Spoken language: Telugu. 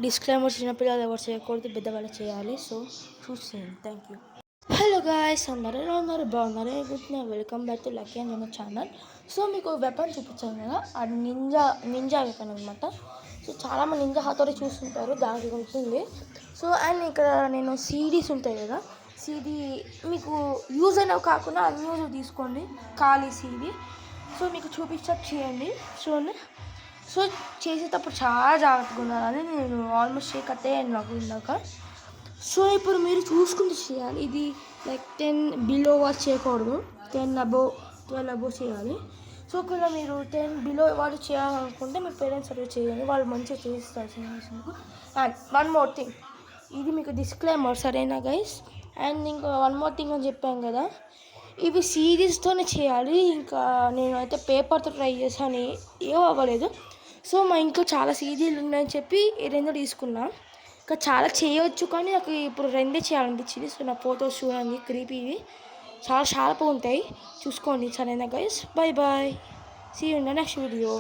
డిస్క్లైమర్ చిన్నపిల్లలు ఎవరు చేయకూడదు, పెద్దవాళ్ళు చేయాలి. సో చూసేయండి. Thank you. హలో గాయ్స్, అందరూ ఎలా ఉన్నారు? బాగున్నారు అనుకుంటున్నాను. Welcome back to Lucky and Jono channel. So మీకు వెపన్ చూపించాను కదా, అది నింజా వెపన్ అనమాట. సో చాలామంది నింజా హతోరి చూస్తుంటారు, దానికి ఉంటుంది. సో అండ్ ఇక్కడ నేను సీడీస్ ఉంటాయి కదా, సీడీ మీకు యూజ్ అయినవి కాకుండా అన్యూజ్ తీసుకోండి, ఖాళీ సీడీ. సో మీకు చూపించట్ చేయండి చూడండి. సో చేసేటప్పుడు చాలా జాగ్రత్తగా ఉండాలని నేను ఆల్మోస్ట్ కట్టే నాకు ఇందాక. సో ఇప్పుడు మీరు చూసుకుంటూ చేయాలి. ఇది లైక్ 10 బిలో వాచ్ చేయకూడదు, 12 అబోవ్ చేయాలి. సో ఒకవేళ మీరు 10 బిలో వాళ్ళు చేయాలనుకుంటే మీ పేరెంట్స్ అవి చేయండి, వాళ్ళు మంచిగా చేస్తారు మీకు. అండ్ వన్ మోర్ థింగ్, ఇది మీకు డిస్క్లైమర్, సరేనా గైస్? అండ్ ఇంకా వన్ మోర్ థింగ్ అని చెప్పాను కదా, ఇవి సిరీస్తోనే చేయాలి. ఇంకా నేను అయితే పేపర్తో ట్రై చేశాను, ఏం అవ్వలేదు. సో మా ఇంట్లో చాలా సీడీలు ఉన్నాయని చెప్పి ఈ 2 తీసుకున్నా. ఇంకా చాలా చేయవచ్చు కానీ నాకు ఇప్పుడు 2 చేయాలనిపించింది. సో నా ఫొటోస్ చూడండి, క్రీపీవి చాలా షార్ప్గా ఉంటాయి, చూసుకోండి. సరేనా guys? Bye bye, see you in the next video.